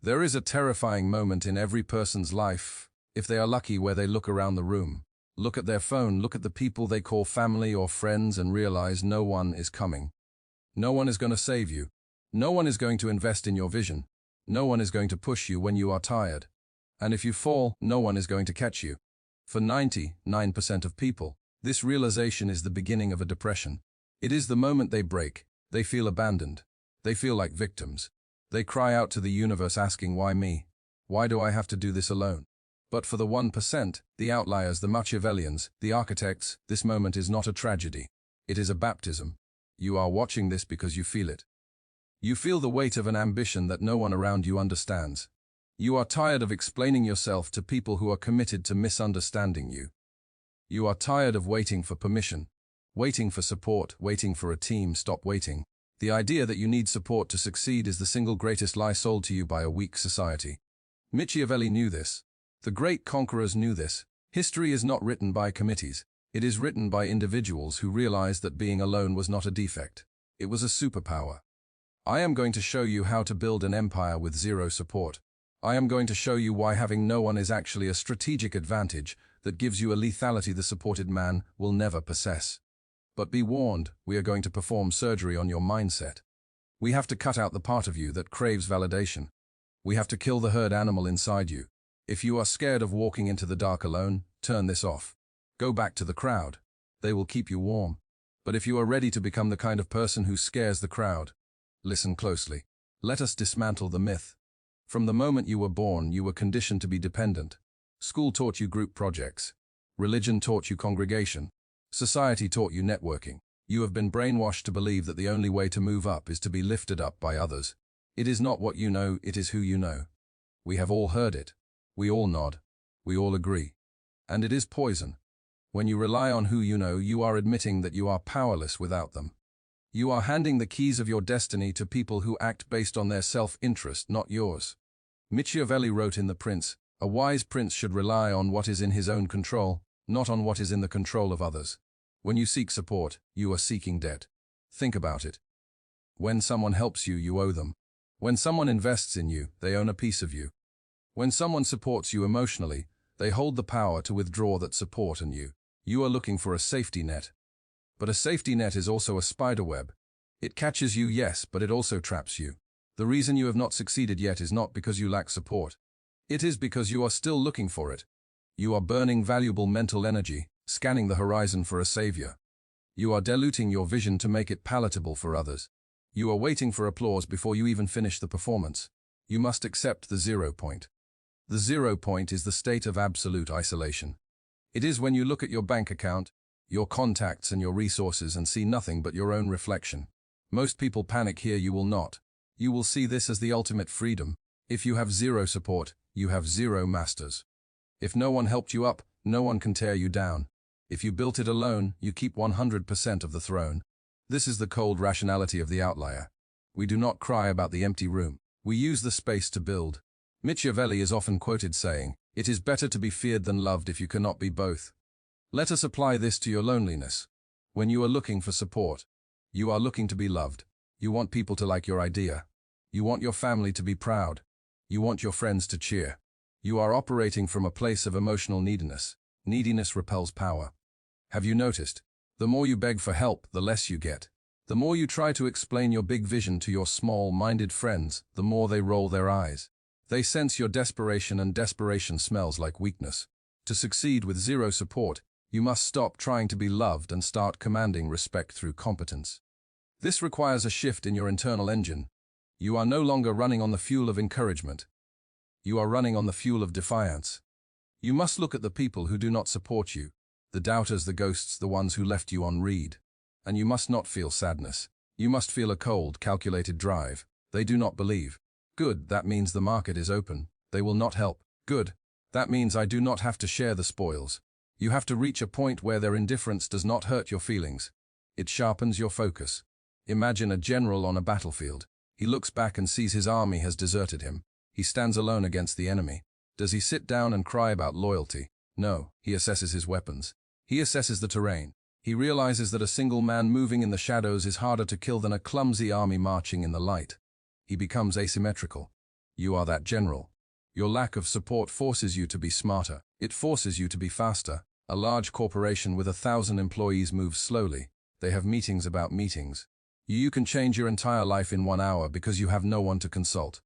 There is a terrifying moment in every person's life, if they are lucky, where they look around the room, look at their phone, look at the people they call family or friends, and realize no one is coming. No one is going to save you. No one is going to invest in your vision. No one is going to push you when you are tired. And if you fall, no one is going to catch you. For 99% of people, this realization is the beginning of a depression. It is the moment they break. They feel abandoned. They feel like victims. They cry out to the universe asking, why me? Why do I have to do this alone? But for the 1%, the outliers, the Machiavellians, the architects, this moment is not a tragedy. It is a baptism. You are watching this because you feel it. You feel the weight of an ambition that no one around you understands. You are tired of explaining yourself to people who are committed to misunderstanding you. You are tired of waiting for permission, waiting for support, waiting for a team. Stop waiting. The idea that you need support to succeed is the single greatest lie sold to you by a weak society. Machiavelli knew this. The great conquerors knew this. History is not written by committees. It is written by individuals who realized that being alone was not a defect. It was a superpower. I am going to show you how to build an empire with zero support. I am going to show you why having no one is actually a strategic advantage that gives you a lethality the supported man will never possess. But be warned, we are going to perform surgery on your mindset. We have to cut out the part of you that craves validation. We have to kill the herd animal inside you. If you are scared of walking into the dark alone, turn this off. Go back to the crowd. They will keep you warm. But if you are ready to become the kind of person who scares the crowd, listen closely. Let us dismantle the myth. From the moment you were born, you were conditioned to be dependent. School taught you group projects. Religion taught you congregation. Society taught you networking. You have been brainwashed to believe that the only way to move up is to be lifted up by others. It is not what you know, it is who you know. We have all heard it. We all nod. We all agree. And it is poison. When you rely on who you know, you are admitting that you are powerless without them. You are handing the keys of your destiny to people who act based on their self-interest, not yours. Machiavelli wrote in The Prince, a wise prince should rely on what is in his own control, not on what is in the control of others. When you seek support, you are seeking debt. Think about it. When someone helps you, you owe them. When someone invests in you, they own a piece of you. When someone supports you emotionally, they hold the power to withdraw that support in you. You are looking for a safety net. But a safety net is also a spider web. It catches you, yes, but it also traps you. The reason you have not succeeded yet is not because you lack support. It is because you are still looking for it. You are burning valuable mental energy, scanning the horizon for a savior. You are diluting your vision to make it palatable for others. You are waiting for applause before you even finish the performance. You must accept the 0 point. The 0 point is the state of absolute isolation. It is when you look at your bank account, your contacts and your resources and see nothing but your own reflection. Most people panic here. You will not. You will see this as the ultimate freedom. If you have zero support, you have zero masters. If no one helped you up, no one can tear you down. If you built it alone, you keep 100% of the throne. This is the cold rationality of the outlier. We do not cry about the empty room. We use the space to build. Machiavelli is often quoted saying, "It is better to be feared than loved if you cannot be both." Let us apply this to your loneliness. When you are looking for support, you are looking to be loved. You want people to like your idea. You want your family to be proud. You want your friends to cheer. You are operating from a place of emotional neediness. Neediness repels power. Have you noticed? The more you beg for help, the less you get. The more you try to explain your big vision to your small-minded friends, the more they roll their eyes. They sense your desperation, and desperation smells like weakness. To succeed with zero support, you must stop trying to be loved and start commanding respect through competence. This requires a shift in your internal engine. You are no longer running on the fuel of encouragement. You are running on the fuel of defiance. You must look at the people who do not support you, the doubters, the ghosts, the ones who left you on read. And you must not feel sadness. You must feel a cold, calculated drive. They do not believe. Good, that means the market is open. They will not help. Good, that means I do not have to share the spoils. You have to reach a point where their indifference does not hurt your feelings. It sharpens your focus. Imagine a general on a battlefield. He looks back and sees his army has deserted him. He stands alone against the enemy. Does he sit down and cry about loyalty? No, he assesses his weapons. He assesses the terrain. He realizes that a single man moving in the shadows is harder to kill than a clumsy army marching in the light. He becomes asymmetrical. You are that general. Your lack of support forces you to be smarter. It forces you to be faster. A large corporation with 1,000 employees moves slowly. They have meetings about meetings. You can change your entire life in 1 hour because you have no one to consult.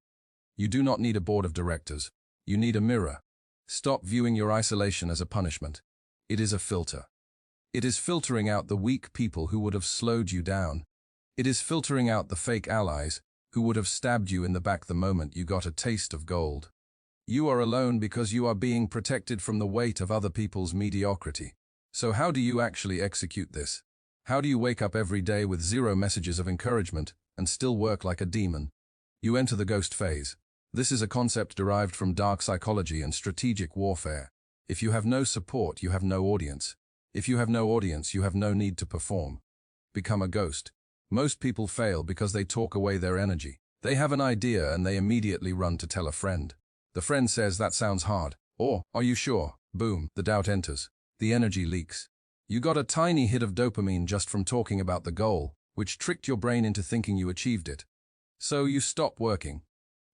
You do not need a board of directors. You need a mirror. Stop viewing your isolation as a punishment. It is a filter. It is filtering out the weak people who would have slowed you down. It is filtering out the fake allies who would have stabbed you in the back the moment you got a taste of gold. You are alone because you are being protected from the weight of other people's mediocrity. So how do you actually execute this? How do you wake up every day with 0 messages of encouragement and still work like a demon? You enter the ghost phase. This is a concept derived from dark psychology and strategic warfare. If you have no support, you have no audience. If you have no audience, you have no need to perform. Become a ghost. Most people fail because they talk away their energy. They have an idea and they immediately run to tell a friend. The friend says, "That sounds hard." Or, "Are you sure?" Boom, the doubt enters. The energy leaks. You got a tiny hit of dopamine just from talking about the goal, which tricked your brain into thinking you achieved it. So you stop working.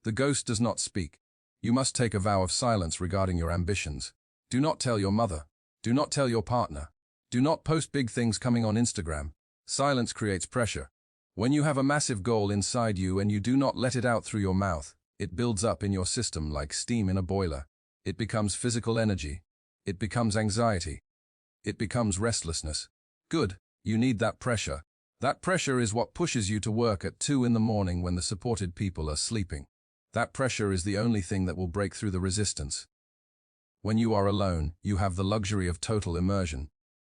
The ghost does not speak. You must take a vow of silence regarding your ambitions. Do not tell your mother. Do not tell your partner. Do not post big things coming on Instagram. Silence creates pressure. When you have a massive goal inside you and you do not let it out through your mouth, it builds up in your system like steam in a boiler. It becomes physical energy. It becomes anxiety. It becomes restlessness. Good, you need that pressure. That pressure is what pushes you to work at 2 in the morning when the supported people are sleeping. That pressure is the only thing that will break through the resistance. When you are alone, you have the luxury of total immersion.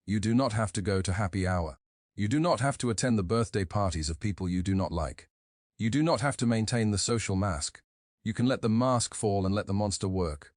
You do not have to go to happy hour. You do not have to attend the birthday parties of people you do not like. You do not have to maintain the social mask. You can let the mask fall and let the monster work.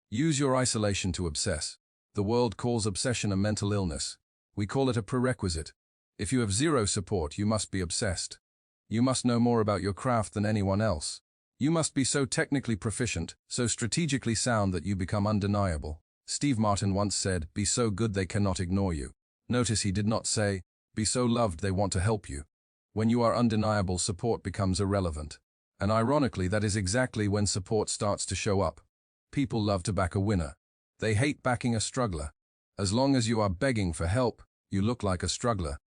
Use your isolation to obsess. The world calls obsession a mental illness. We call it a prerequisite. If you have 0 support, you must be obsessed. You must know more about your craft than anyone else. You must be so technically proficient, so strategically sound that you become undeniable. Steve Martin once said, "Be so good they cannot ignore you." Notice he did not say, "Be so loved they want to help you." When you are undeniable, support becomes irrelevant. And ironically, that is exactly when support starts to show up. People love to back a winner. They hate backing a struggler. As long as you are begging for help, you look like a struggler.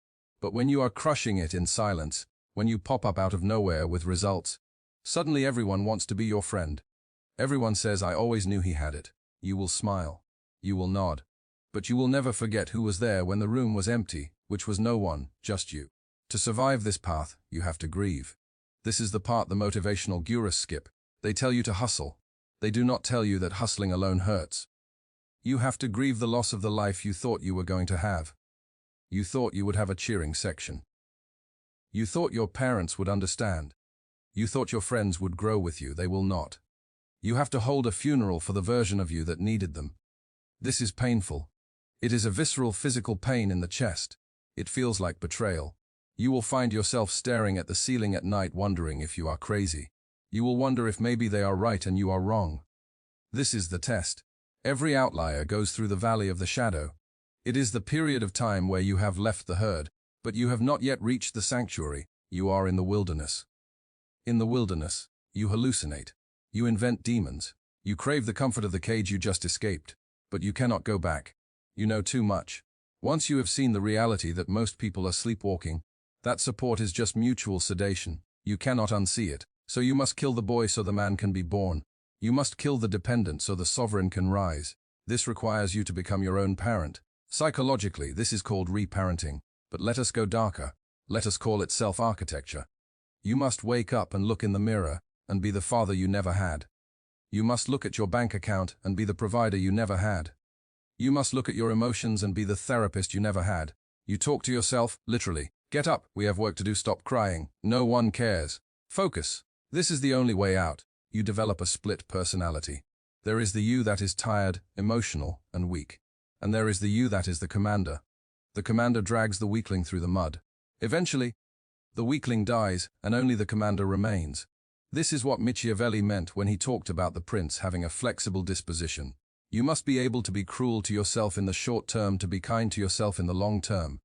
But when you are crushing it in silence, when you pop up out of nowhere with results, suddenly everyone wants to be your friend. Everyone says, "I always knew he had it." You will smile. You will nod. But you will never forget who was there when the room was empty, which was no one, just you. To survive this path, you have to grieve. This is the part the motivational gurus skip. They tell you to hustle. They do not tell you that hustling alone hurts. You have to grieve the loss of the life you thought you were going to have. You thought you would have a cheering section. You thought your parents would understand. You thought your friends would grow with you. They will not. You have to hold a funeral for the version of you that needed them. This is painful. It is a visceral physical pain in the chest. It feels like betrayal. You will find yourself staring at the ceiling at night wondering if you are crazy. You will wonder if maybe they are right and you are wrong. This is the test. Every outlier goes through the valley of the shadow. It is the period of time where you have left the herd, but you have not yet reached the sanctuary. You are in the wilderness. In the wilderness, you hallucinate. You invent demons. You crave the comfort of the cage you just escaped. But you cannot go back. You know too much. Once you have seen the reality that most people are sleepwalking, that support is just mutual sedation. You cannot unsee it. So you must kill the boy so the man can be born. You must kill the dependent so the sovereign can rise. This requires you to become your own parent. Psychologically, this is called reparenting. But let us go darker. Let us call it self-architecture. You must wake up and look in the mirror and be the father you never had. You must look at your bank account and be the provider you never had. You must look at your emotions and be the therapist you never had. You talk to yourself, literally. Get up, we have work to do, stop crying. No one cares. Focus. This is the only way out. You develop a split personality. There is the you that is tired, emotional, and weak. And there is the you that is the commander. The commander drags the weakling through the mud. Eventually, the weakling dies, and only the commander remains. This is what Machiavelli meant when he talked about the prince having a flexible disposition. You must be able to be cruel to yourself in the short term to be kind to yourself in the long term.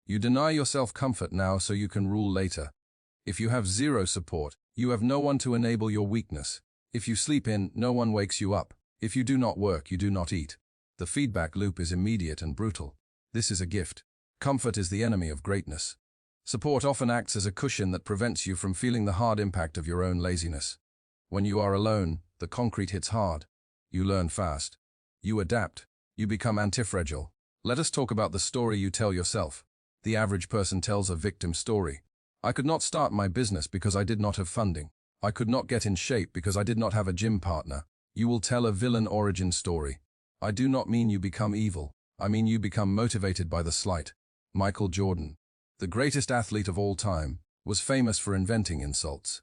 You deny yourself comfort now so you can rule later. If you have 0 support, you have no one to enable your weakness. If you sleep in, no one wakes you up. If you do not work, you do not eat. The feedback loop is immediate and brutal. This is a gift. Comfort is the enemy of greatness. Support often acts as a cushion that prevents you from feeling the hard impact of your own laziness. When you are alone, the concrete hits hard. You learn fast. You adapt. You become anti-fragile. Let us talk about the story you tell yourself. The average person tells a victim story. I could not start my business because I did not have funding. I could not get in shape because I did not have a gym partner. You will tell a villain origin story. I do not mean you become evil. I mean you become motivated by the slight. Michael Jordan, the greatest athlete of all time, was famous for inventing insults.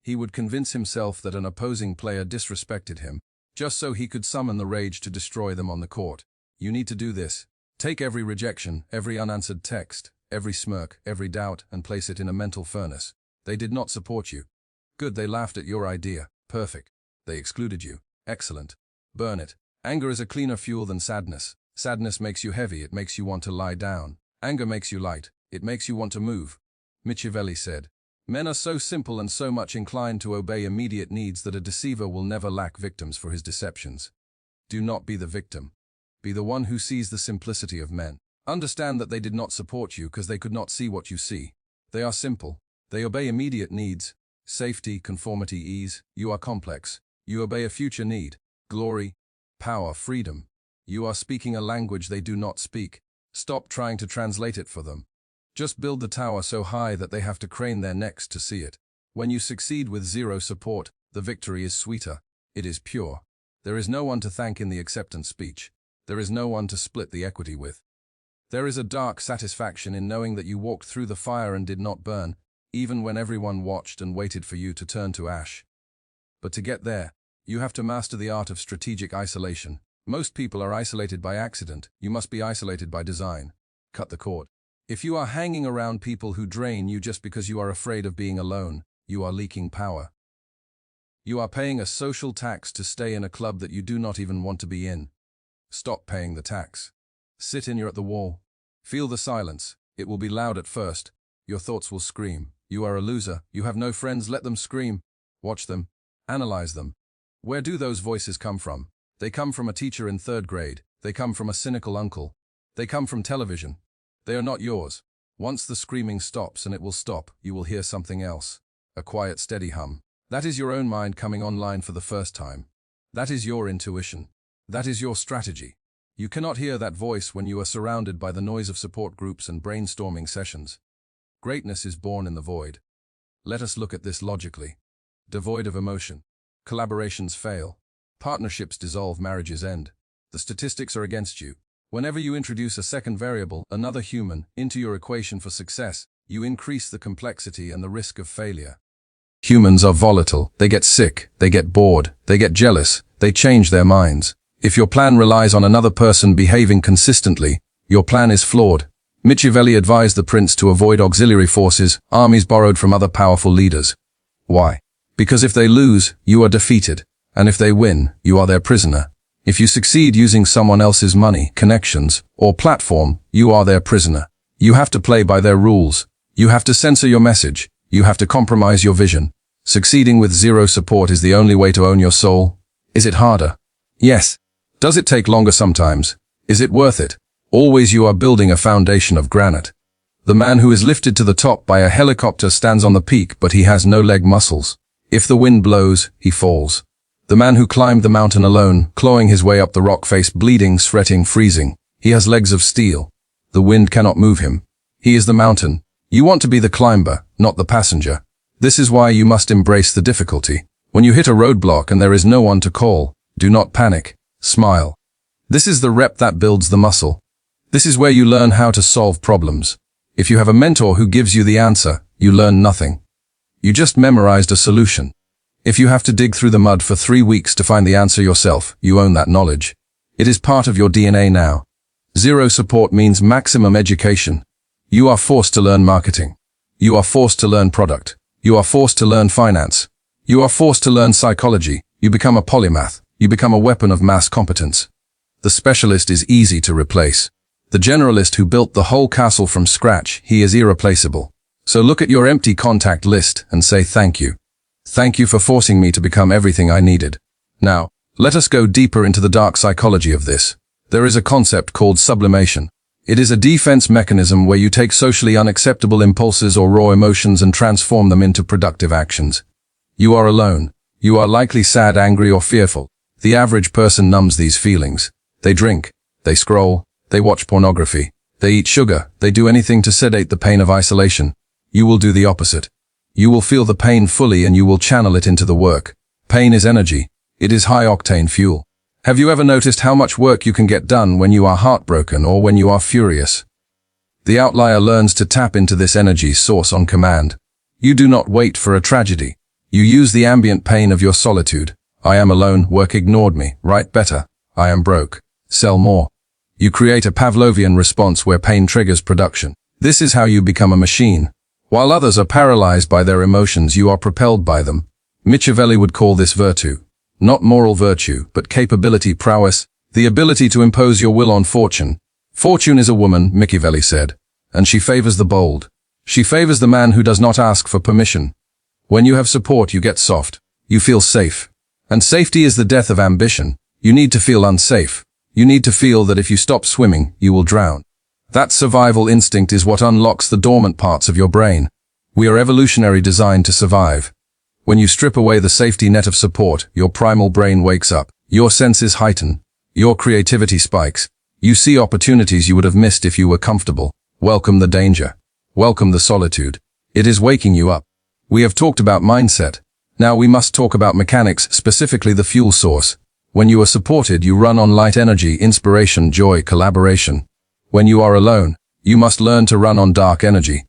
He would convince himself that an opposing player disrespected him, just so he could summon the rage to destroy them on the court. You need to do this. Take every rejection, every unanswered text, every smirk, every doubt, and place it in a mental furnace. They did not support you. Good, they laughed at your idea. Perfect. They excluded you. Excellent. Burn it. Anger is a cleaner fuel than sadness. Sadness makes you heavy, it makes you want to lie down. Anger makes you light, it makes you want to move. Machiavelli said, "Men are so simple and so much inclined to obey immediate needs that a deceiver will never lack victims for his deceptions." Do not be the victim. Be the one who sees the simplicity of men. Understand that they did not support you because they could not see what you see. They are simple. They obey immediate needs. Safety, conformity, ease. You are complex. You obey a future need. Glory, power, freedom. You are speaking a language they do not speak. Stop trying to translate it for them. Just build the tower so high that they have to crane their necks to see it. When you succeed with zero support, the victory is sweeter. It is pure. There is no one to thank in the acceptance speech. There is no one to split the equity with. There is a dark satisfaction in knowing that you walked through the fire and did not burn, even when everyone watched and waited for you to turn to ash. But to get there, you have to master the art of strategic isolation. Most people are isolated by accident. You must be isolated by design. Cut the cord. If you are hanging around people who drain you just because you are afraid of being alone, you are leaking power. You are paying a social tax to stay in a club that you do not even want to be in. Stop paying the tax. Sit in, you're at the wall. Feel the silence. It will be loud at first. Your thoughts will scream. You are a loser. You have no friends. Let them scream. Watch them. Analyze them. Where do those voices come from? They come from a teacher in 3rd grade. They come from a cynical uncle. They come from television. They are not yours. Once the screaming stops, and it will stop, you will hear something else. A quiet, steady hum. That is your own mind coming online for the first time. That is your intuition. That is your strategy. You cannot hear that voice when you are surrounded by the noise of support groups and brainstorming sessions. Greatness is born in the void. Let us look at this logically. Devoid of emotion. Collaborations fail. Partnerships dissolve, marriages end. The statistics are against you. Whenever you introduce a second variable, another human, into your equation for success, you increase the complexity and the risk of failure. Humans are volatile. They get sick. They get bored. They get jealous. They change their minds. If your plan relies on another person behaving consistently, your plan is flawed. Machiavelli advised the prince to avoid auxiliary forces, armies borrowed from other powerful leaders. Why? Because if they lose, you are defeated. And if they win, you are their prisoner. If you succeed using someone else's money, connections, or platform, you are their prisoner. You have to play by their rules. You have to censor your message. You have to compromise your vision. Succeeding with zero support is the only way to own your soul. Is it harder? Yes. Does it take longer sometimes? Is it worth it? Always you are building a foundation of granite. The man who is lifted to the top by a helicopter stands on the peak, but he has no leg muscles. If the wind blows, he falls. The man who climbed the mountain alone, clawing his way up the rock face, bleeding, sweating, freezing. He has legs of steel. The wind cannot move him. He is the mountain. You want to be the climber, not the passenger. This is why you must embrace the difficulty. When you hit a roadblock and there is no one to call, do not panic. Smile. This is the rep that builds the muscle. This is where you learn how to solve problems. If you have a mentor who gives you the answer, you learn nothing. You just memorized a solution. If you have to dig through the mud for 3 weeks to find the answer yourself, you own that knowledge. It is part of your DNA now. Zero support means maximum education. You are forced to learn marketing. You are forced to learn product. You are forced to learn finance. You are forced to learn psychology. You become a polymath. You become a weapon of mass competence. The specialist is easy to replace. The generalist who built the whole castle from scratch, he is irreplaceable. So look at your empty contact list and say thank you. Thank you for forcing me to become everything I needed. Now, let us go deeper into the dark psychology of this. There is a concept called sublimation. It is a defense mechanism where you take socially unacceptable impulses or raw emotions and transform them into productive actions. You are alone. You are likely sad, angry, or fearful. The average person numbs these feelings. They drink, they scroll, they watch pornography, they eat sugar, they do anything to sedate the pain of isolation. You will do the opposite. You will feel the pain fully and you will channel it into the work. Pain is energy. It is high-octane fuel. Have you ever noticed how much work you can get done when you are heartbroken or when you are furious? The outlier learns to tap into this energy source on command. You do not wait for a tragedy. You use the ambient pain of your solitude. I am alone, work ignored me, write better. I am broke, sell more. You create a Pavlovian response where pain triggers production. This is how you become a machine. While others are paralyzed by their emotions, you are propelled by them. Machiavelli would call this virtue. Not moral virtue, but capability, prowess, the ability to impose your will on fortune. Fortune is a woman, Machiavelli said, and she favors the bold. She favors the man who does not ask for permission. When you have support, you get soft. You feel safe. And safety is the death of ambition. You need to feel unsafe. You need to feel that if you stop swimming, you will drown. That survival instinct is what unlocks the dormant parts of your brain. We are evolutionary designed to survive. When you strip away the safety net of support, your primal brain wakes up. Your senses heighten. Your creativity spikes. You see opportunities you would have missed if you were comfortable. Welcome the danger. Welcome the solitude. It is waking you up. We have talked about mindset. Now we must talk about mechanics, specifically the fuel source. When you are supported, you run on light energy, inspiration, joy, collaboration. When you are alone, you must learn to run on dark energy.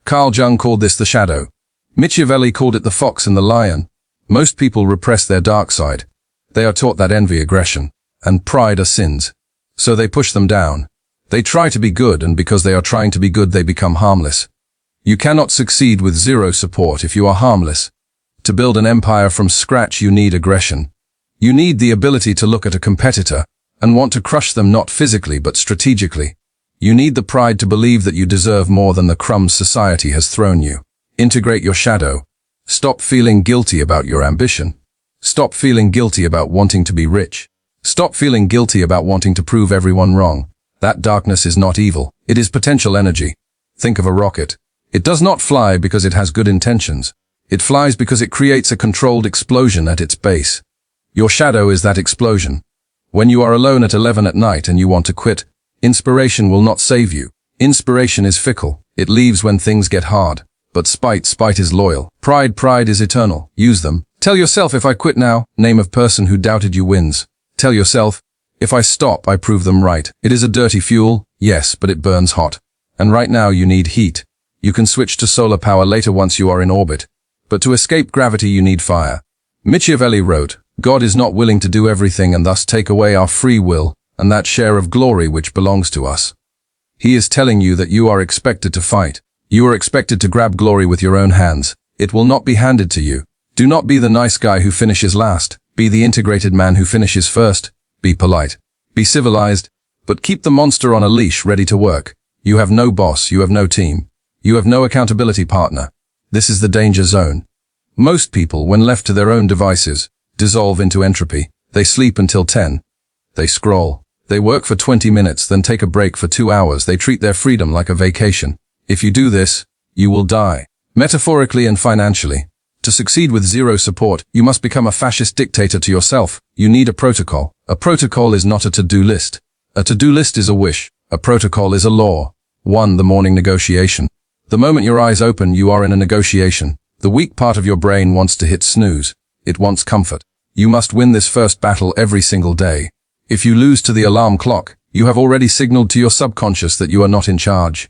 Carl Jung called this the shadow. Machiavelli called it the fox and the lion. Most people repress their dark side. They are taught that envy, aggression, and pride are sins. So they push them down. They try to be good, and because they are trying to be good, they become harmless. You cannot succeed with zero support if you are harmless. To build an empire from scratch, you need aggression. You need the ability to look at a competitor and want to crush them, not physically but strategically. You need the pride to believe that you deserve more than the crumbs society has thrown you. Integrate your shadow. Stop feeling guilty about your ambition. Stop feeling guilty about wanting to be rich. Stop feeling guilty about wanting to prove everyone wrong. That darkness is not evil. It is potential energy. Think of a rocket. It does not fly because it has good intentions. It flies because it creates a controlled explosion at its base. Your shadow is that explosion. When you are alone at 11 at night and you want to quit, inspiration will not save you. Inspiration is fickle. It leaves when things get hard. But spite is loyal. Pride is eternal. Use them. Tell yourself, if I quit now, name of person who doubted you wins. Tell yourself, if I stop, I prove them right. It is a dirty fuel, yes, but it burns hot. And right now you need heat. You can switch to solar power later once you are in orbit. But to escape gravity you need fire. Machiavelli wrote, God is not willing to do everything and thus take away our free will and that share of glory which belongs to us. He is telling you that you are expected to fight. You are expected to grab glory with your own hands. It will not be handed to you. Do not be the nice guy who finishes last. Be the integrated man who finishes first. Be polite. Be civilized. But keep the monster on a leash ready to work. You have no boss. You have no team. You have no accountability partner. This is the danger zone. Most people, when left to their own devices, dissolve into entropy. They sleep until 10. They scroll. They work for 20 minutes, then take a break for 2 hours. They treat their freedom like a vacation. If you do this, you will die, metaphorically and financially. To succeed with zero support, you must become a fascist dictator to yourself. You need a protocol. A protocol is not a to-do list. A to-do list is a wish. A protocol is a law. 1. The morning negotiation. The moment your eyes open, you are in a negotiation. The weak part of your brain wants to hit snooze. It wants comfort. You must win this first battle every single day. If you lose to the alarm clock, you have already signaled to your subconscious that you are not in charge.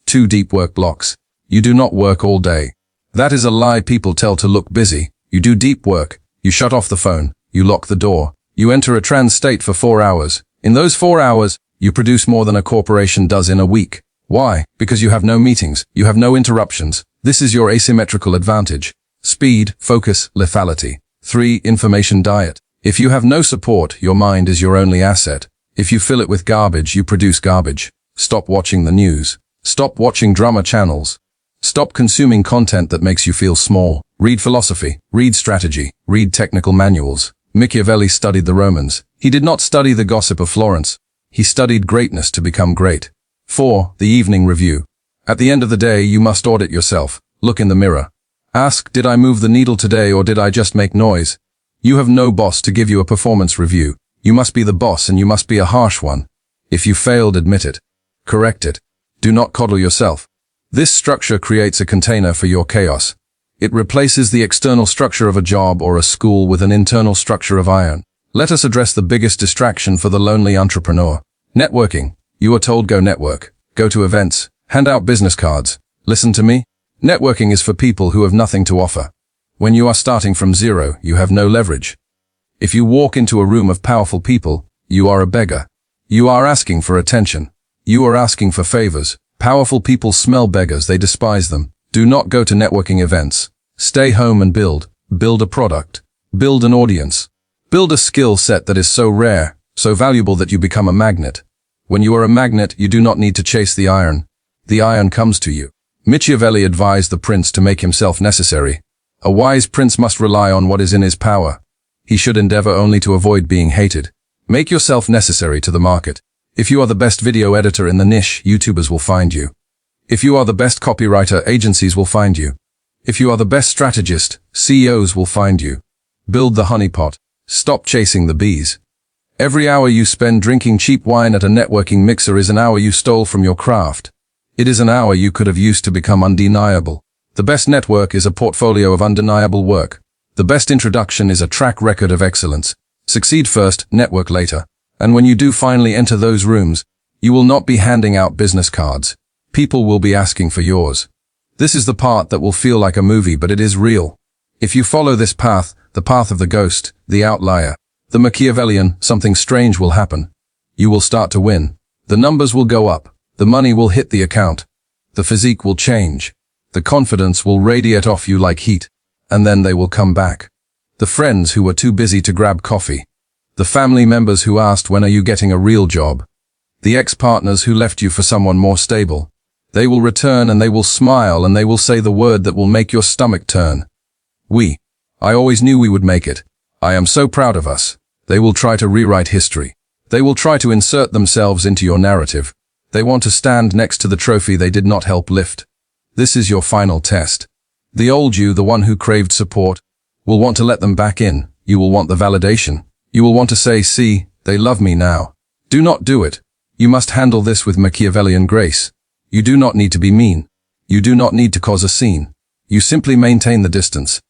2. Deep work blocks. You do not work all day. That is a lie people tell to look busy. You do deep work. You shut off the phone. You lock the door. You enter a trance state for 4 hours. In those 4 hours, you produce more than a corporation does in a week. Why? Because you have no meetings. You have no interruptions. This is your asymmetrical advantage. Speed, focus, lethality. 3. Information diet. If you have no support, your mind is your only asset. If you fill it with garbage, you produce garbage. Stop watching the news. Stop watching drama channels. Stop consuming content that makes you feel small. Read philosophy, read strategy, read technical manuals. Machiavelli studied the Romans. He did not study the gossip of Florence. He studied greatness to become great. 4. The evening review. At the end of the day, you must audit yourself. Look in the mirror. Ask, did I move the needle today or did I just make noise? You have no boss to give you a performance review. You must be the boss and you must be a harsh one. If you failed, admit it. Correct it. Do not coddle yourself. This structure creates a container for your chaos. It replaces the external structure of a job or a school with an internal structure of iron. Let us address the biggest distraction for the lonely entrepreneur. Networking. You are told go network, go to events, hand out business cards. Listen to me. Networking is for people who have nothing to offer. When you are starting from zero, you have no leverage. If you walk into a room of powerful people, you are a beggar. You are asking for attention. You are asking for favors. Powerful people smell beggars, they despise them. Do not go to networking events. Stay home and build. Build a product. Build an audience. Build a skill set that is so rare, so valuable that you become a magnet. When you are a magnet, you do not need to chase the iron. The iron comes to you. Machiavelli advised the prince to make himself necessary. A wise prince must rely on what is in his power. He should endeavor only to avoid being hated. Make yourself necessary to the market. If you are the best video editor in the niche, YouTubers will find you. If you are the best copywriter, agencies will find you. If you are the best strategist, CEOs will find you. Build the honeypot. Stop chasing the bees. Every hour you spend drinking cheap wine at a networking mixer is an hour you stole from your craft. It is an hour you could have used to become undeniable. The best network is a portfolio of undeniable work. The best introduction is a track record of excellence. Succeed first, network later. And when you do finally enter those rooms, you will not be handing out business cards. People will be asking for yours. This is the part that will feel like a movie, but it is real. If you follow this path, the path of the ghost, the outlier, the Machiavellian, something strange will happen. You will start to win. The numbers will go up. The money will hit the account. The physique will change. The confidence will radiate off you like heat. And then they will come back. The friends who were too busy to grab coffee. The family members who asked, when are you getting a real job? The ex-partners who left you for someone more stable. They will return and they will smile and they will say the word that will make your stomach turn. I always knew we would make it. I am so proud of us. They will try to rewrite history. They will try to insert themselves into your narrative. They want to stand next to the trophy they did not help lift. This is your final test. The old you, the one who craved support, will want to let them back in. You will want the validation. You will want to say, see, they love me now. Do not do it. You must handle this with Machiavellian grace. You do not need to be mean. You do not need to cause a scene. You simply maintain the distance.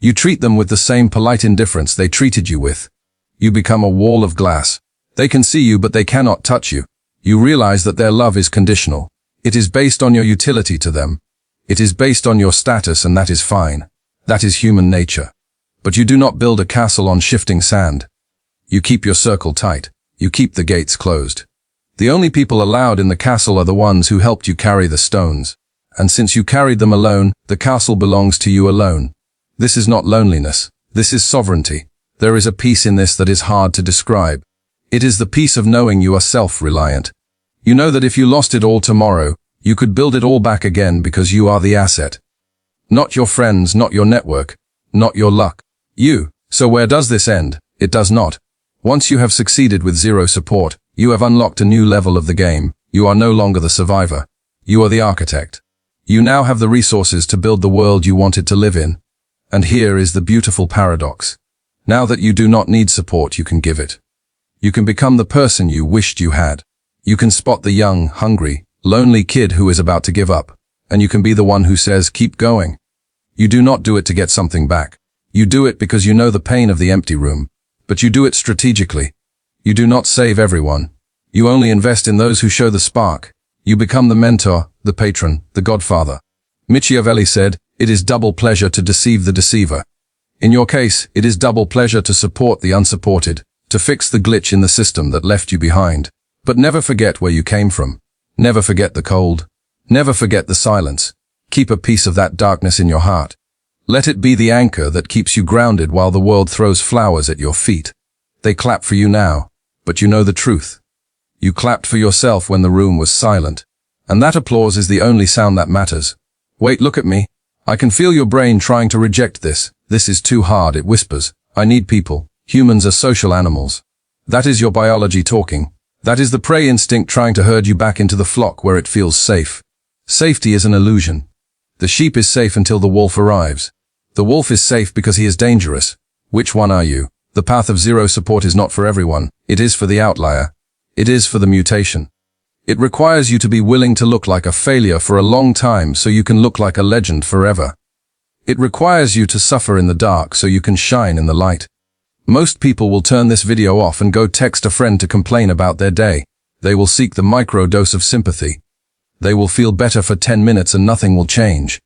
You treat them with the same polite indifference they treated you with. You become a wall of glass. They can see you, but they cannot touch you. You realize that their love is conditional. It is based on your utility to them. It is based on your status, and that is fine. That is human nature. But you do not build a castle on shifting sand. You keep your circle tight. You keep the gates closed. The only people allowed in the castle are the ones who helped you carry the stones. And since you carried them alone, the castle belongs to you alone. This is not loneliness. This is sovereignty. There is a peace in this that is hard to describe. It is the peace of knowing you are self-reliant. You know that if you lost it all tomorrow, you could build it all back again because you are the asset. Not your friends, not your network, not your luck. You. So where does this end? It does not. Once you have succeeded with zero support, you have unlocked a new level of the game. You are no longer the survivor. You are the architect. You now have the resources to build the world you wanted to live in. And here is the beautiful paradox. Now that you do not need support, you can give it. You can become the person you wished you had. You can spot the young, hungry, lonely kid who is about to give up. And you can be the one who says, keep going. You do not do it to get something back. You do it because you know the pain of the empty room. But you do it strategically. You do not save everyone. You only invest in those who show the spark. You become the mentor, the patron, the godfather. Machiavelli said, it is double pleasure to deceive the deceiver. In your case, it is double pleasure to support the unsupported, to fix the glitch in the system that left you behind. But never forget where you came from. Never forget the cold. Never forget the silence. Keep a piece of that darkness in your heart. Let it be the anchor that keeps you grounded while the world throws flowers at your feet. They clap for you now, but you know the truth. You clapped for yourself when the room was silent. And that applause is the only sound that matters. Wait, look at me. I can feel your brain trying to reject this. This is too hard, it whispers. I need people. Humans are social animals. That is your biology talking. That is the prey instinct trying to herd you back into the flock where it feels safe. Safety is an illusion. The sheep is safe until the wolf arrives. The wolf is safe because he is dangerous. Which one are you? The path of zero support is not for everyone. It is for the outlier. It is for the mutation. It requires you to be willing to look like a failure for a long time so you can look like a legend forever. It requires you to suffer in the dark so you can shine in the light. Most people will turn this video off and go text a friend to complain about their day. They will seek the micro dose of sympathy. They will feel better for 10 minutes and nothing will change.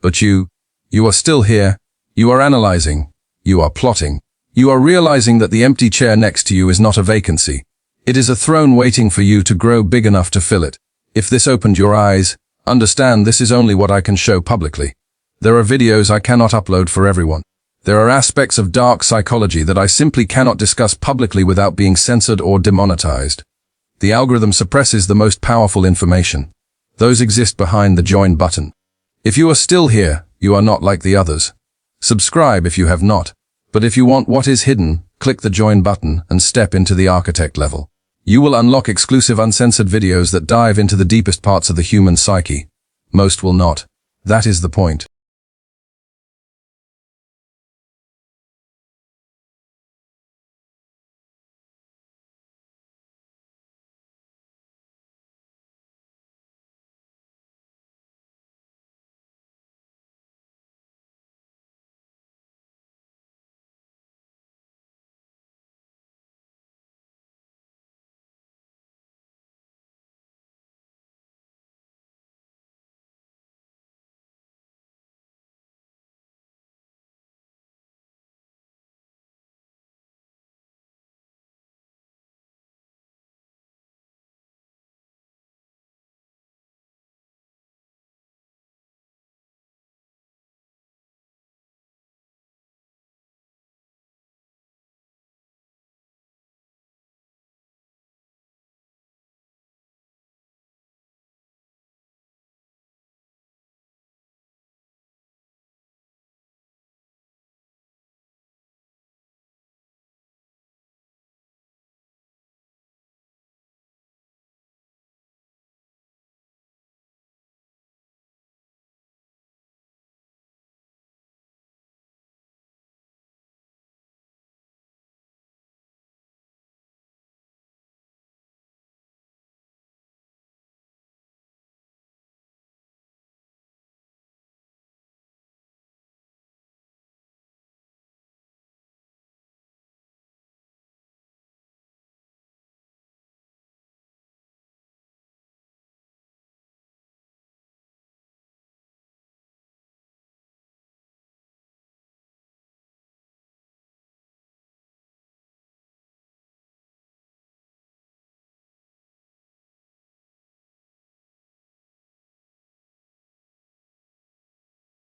But you are still here. You are analyzing. You are plotting. You are realizing that the empty chair next to you is not a vacancy. It is a throne waiting for you to grow big enough to fill it. If this opened your eyes, understand this is only what I can show publicly. There are videos I cannot upload for everyone. There are aspects of dark psychology that I simply cannot discuss publicly without being censored or demonetized. The algorithm suppresses the most powerful information. Those exist behind the join button. If you are still here, you are not like the others. Subscribe if you have not. But if you want what is hidden, click the join button and step into the architect level. You will unlock exclusive uncensored videos that dive into the deepest parts of the human psyche. Most will not. That is the point.